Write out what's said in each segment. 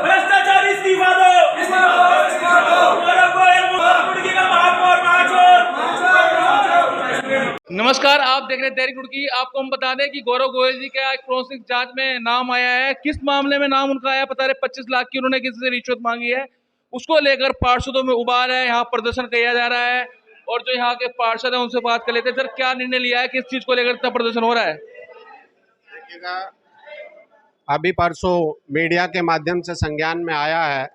भ्रष्टाचारी इस्तीफा दो। नमस्कार, आप देख रहे हैं दैनिक रुड़की। आपको हम बता दें कि गौरव गोयल जी का एक फोरेंसिक जांच में नाम आया है। किस मामले में नाम उनका आया पता रहे, 25 लाख की उन्होंने किसी से रिश्वत मांगी है, उसको लेकर पार्षदों में उबाल है। यहाँ प्रदर्शन किया जा रहा है और जो यहाँ के पार्षद हैं उनसे बात कर लेते हैं। सर, क्या निर्णय लिया है, किस चीज को लेकर इतना प्रदर्शन हो रहा है? देखिएगा, अभी परसों मीडिया के माध्यम से संज्ञान में आया है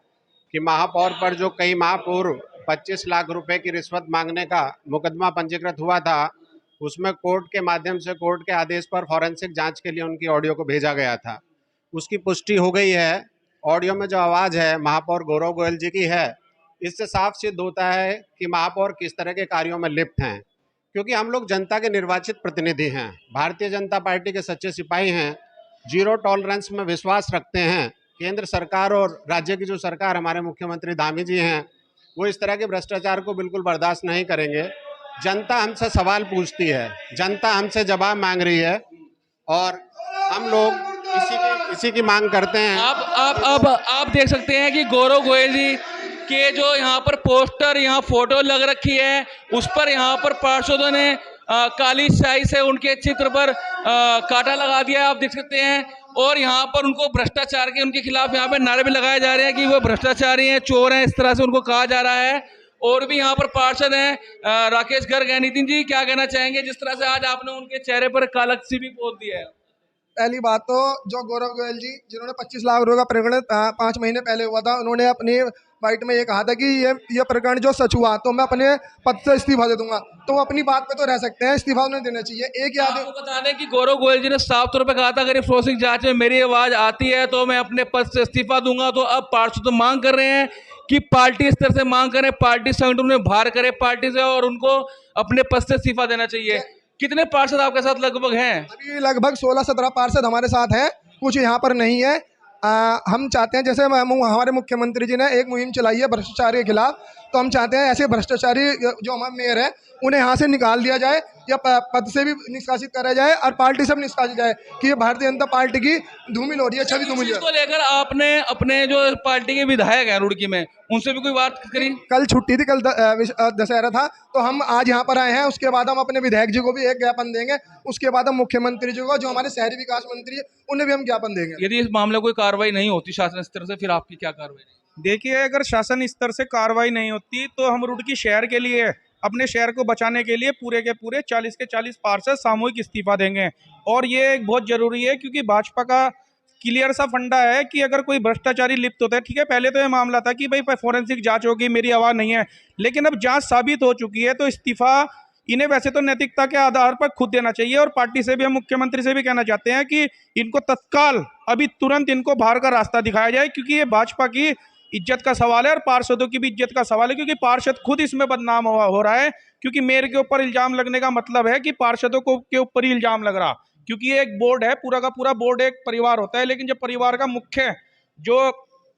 कि महापौर पर जो कई माह पूर्व 25 लाख रुपए की रिश्वत मांगने का मुकदमा पंजीकृत हुआ था, उसमें कोर्ट के माध्यम से कोर्ट के आदेश पर फॉरेंसिक जांच के लिए उनकी ऑडियो को भेजा गया था। उसकी पुष्टि हो गई है। ऑडियो में जो आवाज़ है महापौर गौरव गोयल जी की है। इससे साफ सिद्ध होता है कि महापौर किस तरह के कार्यों में लिप्त हैं, क्योंकि हम लोग जनता के निर्वाचित प्रतिनिधि हैं, भारतीय जनता पार्टी के सच्चे सिपाही हैं, जीरो टॉलरेंस में विश्वास रखते हैं। केंद्र सरकार और राज्य की जो सरकार, हमारे मुख्यमंत्री धामी जी हैं, वो इस तरह के भ्रष्टाचार को बिल्कुल बर्दाश्त नहीं करेंगे। जनता हमसे सवाल पूछती है, जनता हमसे जवाब मांग रही है और हम लोग इसी की मांग करते हैं। आप देख सकते हैं कि गौरव गोयल जी के जो यहाँ पर पोस्टर, यहाँ फोटो लग रखी है, उस पर यहाँ पर पार्षदों ने काली स्याही से उनके चित्र पर कांटा लगा दिया है, आप देख सकते हैं। और यहाँ पर उनको भ्रष्टाचार के उनके खिलाफ यहाँ पे नारे भी लगाए जा रहे हैं कि वो भ्रष्टाचारी हैं, चोर हैं, इस तरह से उनको कहा जा रहा है। और भी यहाँ पर पार्षद हैं, राकेश गर्ग हैं। नितिन जी, क्या कहना चाहेंगे जिस तरह से आज आपने उनके चेहरे पर काला सी भी पोत दिया है? पहली बात तो जो गौरव गोयल जी, जिन्होंने 25 लाख रुपए का प्रकरण 5 महीने पहले हुआ था, उन्होंने अपनी बाइट में ये कहा था कि ये प्रकरण जो सच हुआ तो मैं अपने पद से इस्तीफा दे दूंगा। तो वो अपनी बात पे तो रह सकते हैं, इस्तीफा उन्हें देना चाहिए। एक याद आपको बता दें कि गौरव गोयल जी ने साफ तौर पर कहा था, अगर ये फोरेंसिक जांच में मेरी आवाज आती है तो मैं अपने पद से इस्तीफा दूंगा। तो अब पार्षद तो मांग कर रहे हैं कि पार्टी स्तर से मांग करें, पार्टी संगठन में बाहर करे पार्टी से, और उनको अपने पद से इस्तीफा देना चाहिए। कितने पार्षद आपके साथ लगभग हैं? अभी लगभग 16-17 पार्षद हमारे साथ हैं, कुछ यहाँ पर नहीं है। हम चाहते हैं, जैसे हमारे मुख्यमंत्री जी ने एक मुहिम चलाई है भ्रष्टाचार के खिलाफ, तो हम चाहते हैं ऐसे भ्रष्टाचारी जो हमारे मेयर है उन्हें यहाँ से निकाल दिया जाए या पद से भी निष्कासित करा जाए और पार्टी से भी निष्कासित जाए कि ये भारतीय जनता पार्टी की धूमिल हो रही है, छवि धूमिल को लेकर आपने अपने जो पार्टी के विधायक हैं रुड़की में, उनसे भी कोई बात करी? कल छुट्टी थी, कल दशहरा था, तो हम आज यहाँ पर आए हैं। उसके बाद हम अपने विधायक जी को भी एक ज्ञापन देंगे, उसके बाद हम मुख्यमंत्री जी को, जो हमारे शहरी विकास मंत्री है, उन्हें भी हम ज्ञापन देंगे। यदि इस मामले कोई कार्रवाई नहीं होती शासन स्तर से, फिर आपकी क्या कार्रवाई? देखिए, अगर शासन स्तर से कार्रवाई नहीं होती तो हम रुड़की शहर के लिए, अपने शहर को बचाने के लिए पूरे के पूरे 40 के 40 पार्षद सामूहिक इस्तीफा देंगे। और ये बहुत जरूरी है, क्योंकि भाजपा का क्लियर सा फंडा है कि अगर कोई भ्रष्टाचारी लिप्त होता है, ठीक है, पहले तो ये मामला था कि भाई फोरेंसिक जांच होगी, मेरी आवाज़ नहीं है, लेकिन अब जांच साबित हो चुकी है तो इस्तीफा इन्हें वैसे तो नैतिकता के आधार पर खुद देना चाहिए। और पार्टी से भी, हम मुख्यमंत्री से भी कहना चाहते हैं कि इनको तत्काल, अभी तुरंत इनको बाहर का रास्ता दिखाया जाए, क्योंकि ये भाजपा की इज्जत का सवाल है और पार्षदों की भी इज्जत का सवाल है, क्योंकि पार्षद खुद इसमें बदनाम हो रहा है। क्योंकि मेयर के ऊपर इल्जाम लगने का मतलब है कि पार्षदों को के ऊपर ही इल्जाम लग रहा, क्योंकि ये एक बोर्ड है, पूरा का पूरा बोर्ड एक परिवार होता है, लेकिन जब परिवार का मुख्य जो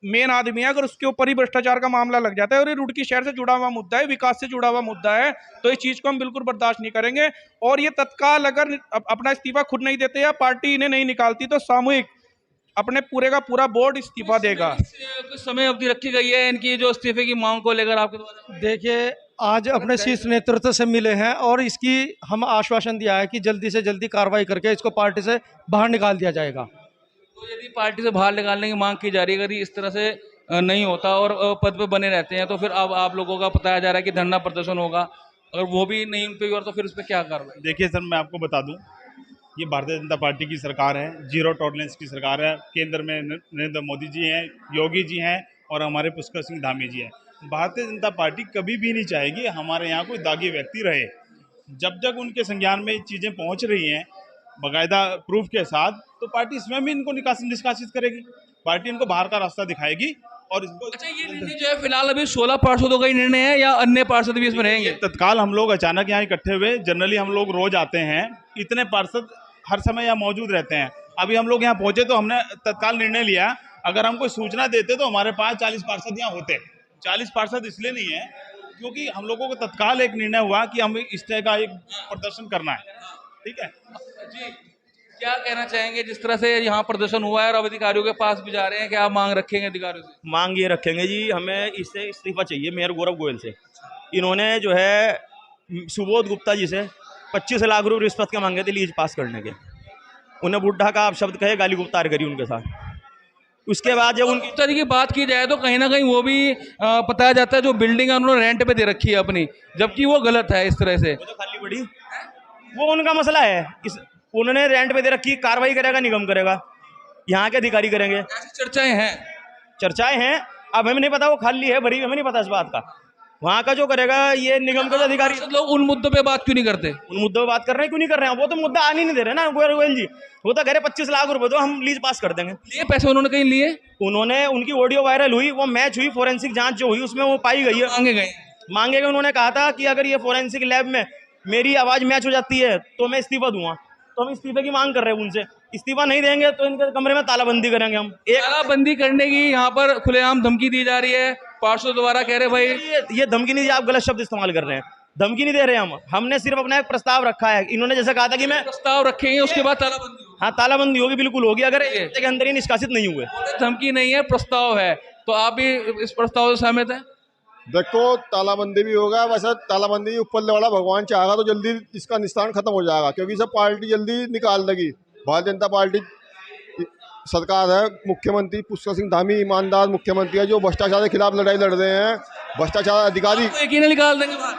मेन आदमी है, अगर उसके ऊपर ही भ्रष्टाचार का मामला लग जाता है, और ये रुड़की शहर से जुड़ा हुआ मुद्दा है, विकास से जुड़ा हुआ मुद्दा है, तो इस चीज को हम बिल्कुल बर्दाश्त नहीं करेंगे। और ये तत्काल अगर अपना इस्तीफा खुद नहीं देते या पार्टी इन्हें नहीं निकालती, तो सामूहिक अपने पूरे का पूरा बोर्ड इस्तीफा देगा। कुछ समय अवधि रखी गई है इनकी जो इस्तीफे की मांग को लेकर आपके द्वारा? देखिए, आज अपने शीर्ष नेतृत्व से मिले हैं और इसकी हम आश्वासन दिया है कि जल्दी से जल्दी कार्रवाई करके इसको पार्टी से बाहर निकाल दिया जाएगा। तो यदि पार्टी से बाहर निकालने की मांग की जा रही है, अगर इस तरह से नहीं होता और पद पे बने रहते हैं, तो फिर अब आप लोगों का बताया जा रहा है कि धरना प्रदर्शन होगा, अगर वो भी नहीं उन पर, और तो फिर उस पर क्या कार्रवाई? देखिए सर, मैं आपको बता दूं, ये भारतीय जनता पार्टी की सरकार है, जीरो टॉलरेंस की सरकार है। केंद्र में नरेंद्र मोदी जी हैं, योगी जी हैं और हमारे पुष्कर सिंह धामी जी हैं। भारतीय जनता पार्टी कभी भी नहीं चाहेगी हमारे यहाँ कोई दागी व्यक्ति रहे। जब तक उनके संज्ञान में चीज़ें पहुँच रही हैं बाकायदा प्रूफ के साथ, तो पार्टी इसमें भी इनको निष्कासित करेगी, पार्टी इनको बाहर का रास्ता दिखाएगी। और इसको अच्छा, ये निर्णय जो है फिलहाल अभी 16 पार्षदों का ही निर्णय है या अन्य पार्षद भी इसमें रहेंगे? तत्काल हम लोग अचानक यहाँ इकट्ठे हुए, जनरली हम लोग रोज आते हैं, इतने पार्षद हर समय यहाँ मौजूद रहते हैं। अभी हम लोग यहाँ पहुंचे तो हमने तत्काल निर्णय लिया, अगर हम कोई सूचना देते तो हमारे पास 40 पार्षद यहाँ होते। 40 पार्षद इसलिए नहीं है क्योंकि हम लोगों को तत्काल एक निर्णय हुआ कि हम इस तरह का एक प्रदर्शन करना है। ठीक है जी, क्या कहना चाहेंगे जिस तरह से यहाँ प्रदर्शन हुआ है और अब अधिकारियों के पास भी जा रहे हैं, क्या आप मांग रखेंगे अधिकारियों से? मांग ये रखेंगे जी, हमें इससे इस्तीफा चाहिए मेयर गौरव गोयल से। इन्होंने जो है सुबोध गुप्ता जी से 25 लाख रुपए रिश्वत के मांगे थे लीज पास करने के। उन्हें बुढ़ा का आप शब्द कहे, गाली गुप्तार करी उनके साथ। उसके बाद जब उनकी गुप्ता जी की बात की जाए तो कहीं ना कहीं वो भी बताया जाता है जो बिल्डिंग उन्होंने रेंट पे दे रखी है अपनी, जबकि वो गलत है इस तरह से। वो तो खाली पड़ी, वो उनका मसला है। उन्होंने रेंट पे दे रखी, कार्रवाई करेगा निगम करेगा, यहाँ के अधिकारी करेंगे। ऐसी चर्चाएं हैं। चर्चाएं हैं, अब हमें नहीं पता वो खाली है भरी, हमें नहीं पता इस बात का। वहाँ का जो करेगा ये निगम के अधिकारी। लोग उन मुद्दों पे बात क्यों नहीं करते? उन मुद्दों पे बात कर रहे हैं, क्यों नहीं कर रहे हैं? वो तो मुद्दा आने नहीं दे रहे ना गोयल जी। वो तो कह रहे 25 लाख रुपए तो हम लीज पास कर देंगे। ये पैसे उन्होंने कहीं लिए? उन्होंने, उनकी ऑडियो वायरल हुई, वो मैच हुई, फोरेंसिक जांच जो हुई उसमें वो पाई गई है। मांगे गए। उन्होंने कहा था कि अगर ये फोरेंसिक लैब में मेरी आवाज मैच हो जाती है तो मैं इस्तीफा दूंगा। तो हम इस्तीफे की मांग कर रहे हैं उनसे। इस्तीफा नहीं देंगे तो इनके कमरे में तालाबंदी करेंगे हम। एक तालाबंदी करने की यहाँ पर खुलेआम धमकी दी जा रही है, पार्षद द्वारा कह रहे भाई ये धमकी नहीं दी, आप गलत शब्द इस्तेमाल कर रहे हैं। धमकी नहीं दे रहे हम, हमने सिर्फ अपना एक प्रस्ताव रखा है। इन्होंने जैसे कहा था कि मैं प्रस्ताव रखेंगे उसके बाद तालाबंदी होगी। हाँ, तालाबंदी होगी, बिल्कुल होगी, अगर एक के अंदर ही निष्कासित नहीं हुए। धमकी नहीं है, प्रस्ताव है। तो आप भी इस प्रस्ताव से सहमत हैं? देखो, तालाबंदी भी होगा, वैसे तालाबंदी ऊपर वाला भगवान चाहेगा तो जल्दी इसका निस्तारण खत्म हो जाएगा, क्योंकि सब पार्टी जल्दी निकाल देगी। भारतीय जनता पार्टी सरकार है, मुख्यमंत्री पुष्कर सिंह धामी ईमानदार मुख्यमंत्री है जो भ्रष्टाचार के खिलाफ लड़ाई लड़ रहे हैं। भ्रष्टाचार अधिकारी यकीन निकाल देंगे बाहर,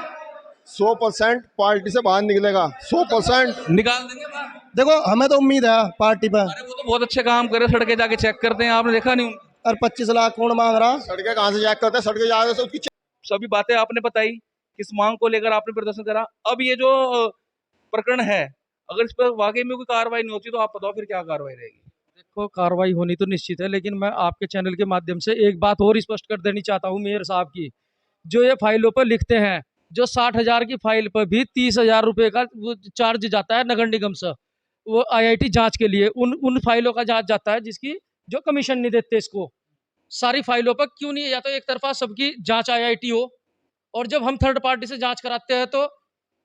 100% पार्टी से बाहर निकलेगा, 100% निकाल देंगे बाहर। देखो, हमें तो उम्मीद है पार्टी पर। अरे वो तो बहुत अच्छे काम करे, सड़कें जाके चेक करते हैं, आपने देखा नहीं? और 25 लाख कौन मांग रहा? सड़कें कहाँ से चेक करते हैं? सड़कें जा रहे हैं, उसकी सभी बातें आपने बताई, किस मांग को लेकर आपने प्रदर्शन करा। अब ये जो प्रकरण है, अगर इस पर वाकई में कोई कार्रवाई नहीं होती तो आप बताओ फिर क्या कार्रवाई रहेगी? देखो, कार्रवाई होनी तो निश्चित है, लेकिन मैं आपके चैनल के माध्यम से एक बात और स्पष्ट कर देनी चाहता हूँ मेयर साहब की। जो ये फाइलों पर लिखते हैं, जो 60,000 की फाइल पर भी 30,000 रुपये का वो चार्ज जाता है नगर निगम से, वो IIT जांच के लिए उन फाइलों का जांच जाता है जिसकी जो कमीशन नहीं देते इसको। सारी फाइलों पर क्यों नहीं, या तो एक तरफा सबकी जांच IIT हो, और जब हम थर्ड पार्टी से जांच कराते हैं तो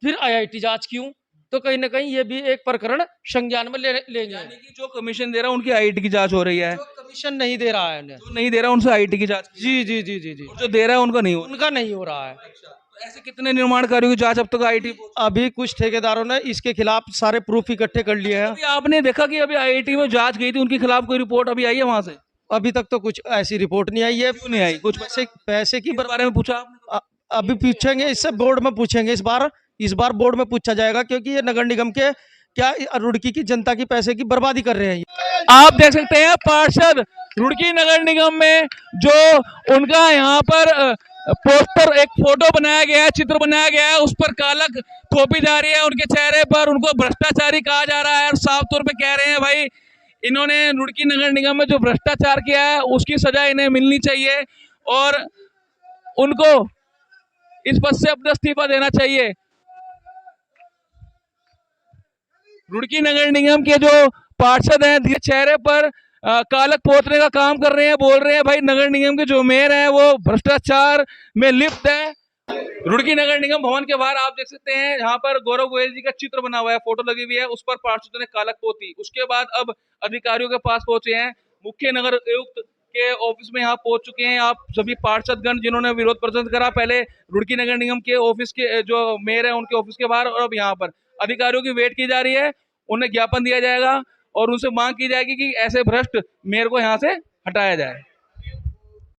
फिर IIT जांच क्यों? तो कहीं ना कहीं ये भी एक प्रकरण संज्ञान में लेंगे। यानी कि जो कमीशन दे रहा है उनकी IIT की जांच हो रही है, जो कमीशन नहीं दे रहा है उन्हें, जो नहीं दे रहा है उनसे IIT की जांच। जी जी जी जी जी, और जो दे रहा है उनका नहीं हो उनका नहीं हो रहा है। तो ऐसे कितने निर्माण कार्यों की जांच अब तक IIT? अभी कुछ ठेकेदारों ने इसके खिलाफ सारे प्रूफ इकट्ठे कर लिए हैं। अभी आपने देखा कि अभी IIT में जांच गई थी, उनके खिलाफ कोई रिपोर्ट अभी आई है वहां से? अभी तक तो कुछ ऐसी रिपोर्ट नहीं आई है। क्यों नहीं आई? कुछ पैसे की बारे में पूछा आपने? अभी पूछेंगे, इससे बोर्ड में पूछेंगे। इस बार बोर्ड में पूछा जाएगा, क्योंकि ये नगर निगम के क्या रुड़की की जनता की पैसे की बर्बादी कर रहे हैं। आप देख सकते हैं पार्षद रुड़की नगर निगम में जो उनका यहाँ पर पोस्टर, एक फोटो बनाया गया है, चित्र बनाया गया है, उस पर कालक थोपी जा रही है उनके चेहरे पर। उनको भ्रष्टाचारी कहा जा रहा है और साफ तौर पे कह रहे हैं भाई इन्होंने रुड़की नगर निगम में जो भ्रष्टाचार किया है उसकी सजा इन्हें मिलनी चाहिए और उनको इस पद से अपना इस्तीफा देना चाहिए। रुड़की नगर निगम के जो पार्षद हैं चेहरे पर कालक पोतने का काम कर रहे हैं, बोल रहे हैं भाई नगर निगम के जो मेयर हैं वो भ्रष्टाचार में लिप्त है। रुड़की नगर निगम भवन के बाहर आप देख सकते हैं, यहाँ पर गौरव गोयल जी का चित्र बना हुआ है, फोटो लगी हुई है, उस पर पार्षदों ने कालक पोती। उसके बाद अब अधिकारियों के पास पहुंचे हैं, मुख्य नगर आयुक्त के ऑफिस में यहाँ पहुंच चुके हैं। आप सभी पार्षदगण जिन्होंने विरोध प्रदर्शन करा, पहले रुड़की नगर निगम के ऑफिस के जो मेयर है उनके ऑफिस के बाहर, और अब यहाँ पर अधिकारियों की वेट की जा रही है। उन्हें ज्ञापन दिया जाएगा और उनसे मांग की जाएगी कि ऐसे भ्रष्ट मेयर को यहाँ से हटाया जाए।